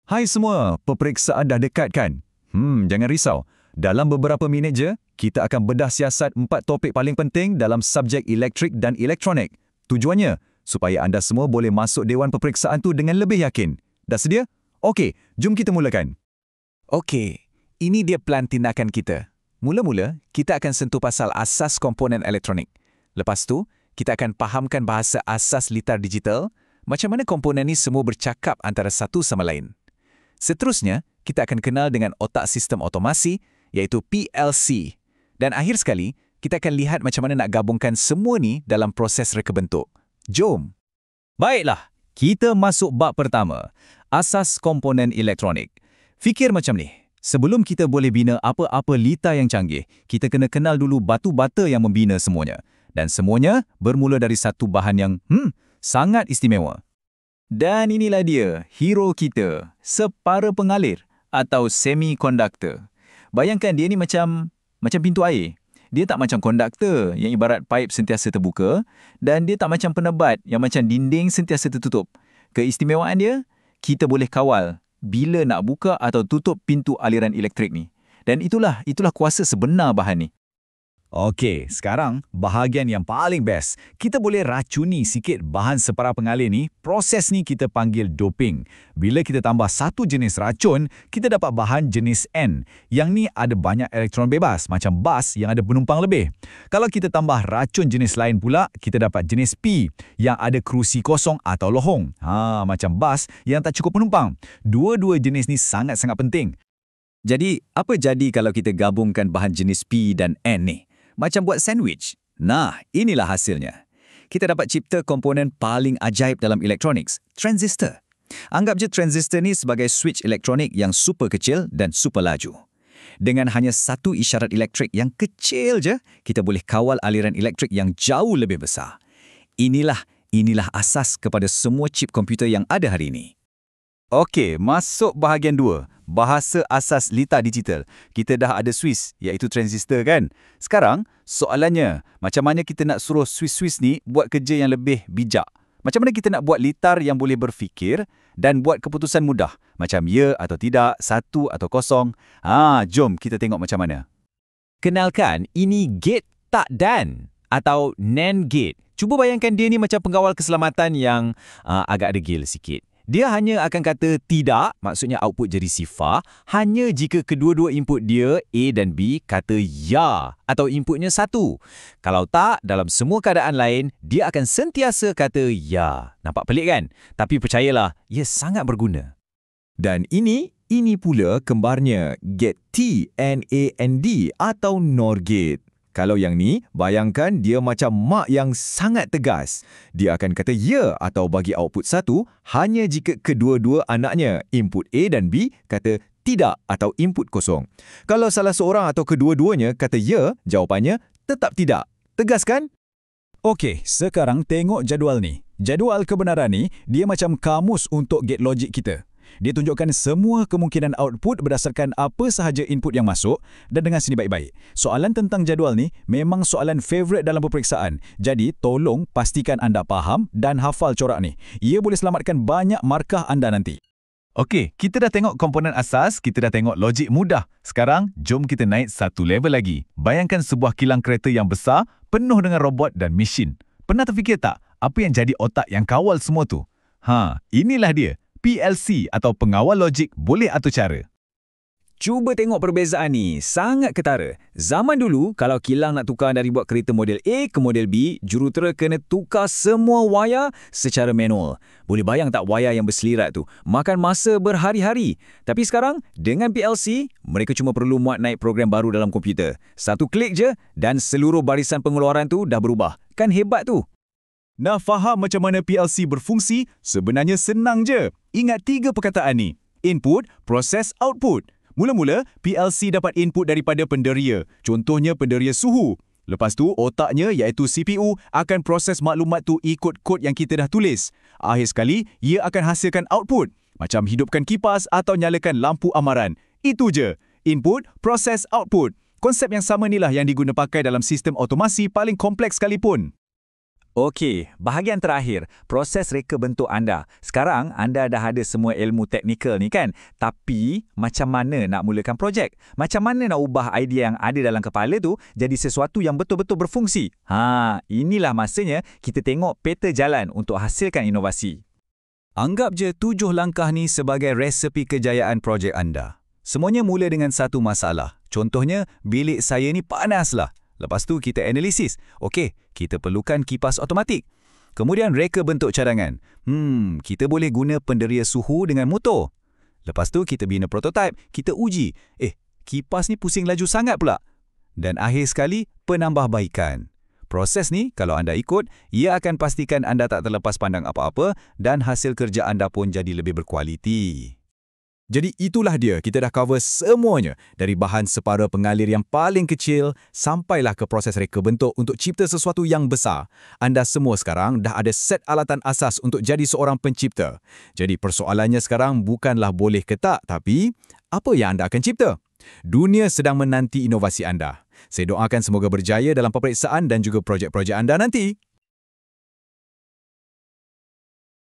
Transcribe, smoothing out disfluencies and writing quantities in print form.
Hai semua, peperiksaan dah dekat kan? Jangan risau. Dalam beberapa minit je, kita akan bedah siasat 4 topik paling penting dalam subjek elektrik dan elektronik. Tujuannya, supaya anda semua boleh masuk dewan peperiksaan tu dengan lebih yakin. Dah sedia? Okey, jom kita mulakan. Okey, ini dia plan tindakan kita. Mula-mula, kita akan sentuh pasal asas komponen elektronik. Lepas tu, kita akan fahamkan bahasa asas litar digital, macam mana komponen ni semua bercakap antara satu sama lain. Seterusnya, kita akan kenal dengan otak sistem otomasi, iaitu PLC. Dan akhir sekali, kita akan lihat macam mana nak gabungkan semua ni dalam proses reka bentuk. Jom! Baiklah, kita masuk bab pertama, asas komponen elektronik. Fikir macam ni, sebelum kita boleh bina apa-apa litar yang canggih, kita kena kenal dulu batu bata yang membina semuanya. Dan semuanya bermula dari satu bahan yang sangat istimewa. Dan inilah dia, hero kita, separa pengalir atau semiconductor. Bayangkan dia ni macam pintu air. Dia tak macam konduktor yang ibarat paip sentiasa terbuka dan dia tak macam penebat yang macam dinding sentiasa tertutup. Keistimewaan dia, kita boleh kawal bila nak buka atau tutup pintu aliran elektrik ni. Dan itulah kuasa sebenar bahan ni. Okey, sekarang bahagian yang paling best. Kita boleh racuni sikit bahan separa pengalir ni. Proses ni kita panggil doping. Bila kita tambah satu jenis racun, kita dapat bahan jenis N. Yang ni ada banyak elektron bebas, macam bas yang ada penumpang lebih. Kalau kita tambah racun jenis lain pula, kita dapat jenis P yang ada kerusi kosong atau lohong. Macam bas yang tak cukup penumpang. Dua-dua jenis ni sangat-sangat penting. Jadi, apa jadi kalau kita gabungkan bahan jenis P dan N ni? Macam buat sandwich. Nah, inilah hasilnya. Kita dapat cipta komponen paling ajaib dalam elektronik, transistor. Anggap je transistor ni sebagai switch elektronik yang super kecil dan super laju. Dengan hanya satu isyarat elektrik yang kecil je, kita boleh kawal aliran elektrik yang jauh lebih besar. Inilah asas kepada semua chip komputer yang ada hari ini. Okey, masuk bahagian 2. Bahasa asas litar digital. Kita dah ada switch, iaitu transistor kan? Sekarang, soalannya, macam mana kita nak suruh switch-switch ni buat kerja yang lebih bijak? Macam mana kita nak buat litar yang boleh berfikir dan buat keputusan mudah? Macam ya atau tidak, satu atau kosong? Jom kita tengok macam mana. Kenalkan, ini gate tak dan atau NAND gate. Cuba bayangkan dia ni macam pengawal keselamatan yang agak degil sikit. Dia hanya akan kata tidak, maksudnya output jadi sifar, hanya jika kedua-dua input dia, A dan B, kata ya atau inputnya satu. Kalau tak, dalam semua keadaan lain, dia akan sentiasa kata ya. Nampak pelik kan? Tapi percayalah, ia sangat berguna. Dan ini pula kembarnya, gate T, NAND atau NOR gate. Kalau yang ni, bayangkan dia macam mak yang sangat tegas. Dia akan kata ya atau bagi output satu hanya jika kedua-dua anaknya, input A dan B, kata tidak atau input kosong. Kalau salah seorang atau kedua-duanya kata ya, jawapannya tetap tidak. Tegas kan? Okey, sekarang tengok jadual ni. Jadual kebenaran ni, dia macam kamus untuk gate logic kita. Dia tunjukkan semua kemungkinan output berdasarkan apa sahaja input yang masuk dan dengan sini baik-baik. Soalan tentang jadual ni memang soalan favourite dalam peperiksaan. Jadi, tolong pastikan anda faham dan hafal corak ni. Ia boleh selamatkan banyak markah anda nanti. Okey, kita dah tengok komponen asas, kita dah tengok logik mudah. Sekarang, jom kita naik satu level lagi. Bayangkan sebuah kilang kereta yang besar, penuh dengan robot dan mesin. Pernah terfikir tak, apa yang jadi otak yang kawal semua tu? Inilah dia. PLC atau pengawal logik boleh atur cara. Cuba tengok perbezaan ni, sangat ketara. Zaman dulu, kalau kilang nak tukar dari buat kereta model A ke model B, jurutera kena tukar semua wayar secara manual. Boleh bayang tak wayar yang berselirat tu? Makan masa berhari-hari. Tapi sekarang, dengan PLC, mereka cuma perlu muat naik program baru dalam komputer. Satu klik je dan seluruh barisan pengeluaran tu dah berubah. Kan hebat tu? Nak faham macam mana PLC berfungsi? Sebenarnya senang je. Ingat 3 perkataan ni. Input, proses, output. Mula-mula, PLC dapat input daripada penderia. Contohnya penderia suhu. Lepas tu, otaknya iaitu CPU akan proses maklumat tu ikut kod yang kita dah tulis. Akhir sekali, ia akan hasilkan output. Macam hidupkan kipas atau nyalakan lampu amaran. Itu je. Input, proses, output. Konsep yang sama inilah yang diguna pakai dalam sistem otomasi paling kompleks sekalipun. Okey, bahagian terakhir, proses reka bentuk anda. Sekarang, anda dah ada semua ilmu teknikal ni kan? Tapi, macam mana nak mulakan projek? Macam mana nak ubah idea yang ada dalam kepala tu jadi sesuatu yang betul-betul berfungsi? Inilah masanya kita tengok peta jalan untuk hasilkan inovasi. Anggap je 7 langkah ni sebagai resepi kejayaan projek anda. Semuanya mula dengan satu masalah. Contohnya, bilik saya ni panaslah. Lepas tu kita analisis. Okey, kita perlukan kipas automatik. Kemudian reka bentuk cadangan. Kita boleh guna penderia suhu dengan motor. Lepas tu kita bina prototipe, kita uji. Kipas ni pusing laju sangat pula. Dan akhir sekali, penambahbaikan. Proses ni, kalau anda ikut, ia akan pastikan anda tak terlepas pandang apa-apa dan hasil kerja anda pun jadi lebih berkualiti. Jadi itulah dia, kita dah cover semuanya. Dari bahan separa pengalir yang paling kecil, sampailah ke proses reka bentuk untuk cipta sesuatu yang besar. Anda semua sekarang dah ada set alatan asas untuk jadi seorang pencipta. Jadi persoalannya sekarang bukanlah boleh ke tak, tapi apa yang anda akan cipta? Dunia sedang menanti inovasi anda. Saya doakan semoga berjaya dalam peperiksaan dan juga projek-projek anda nanti.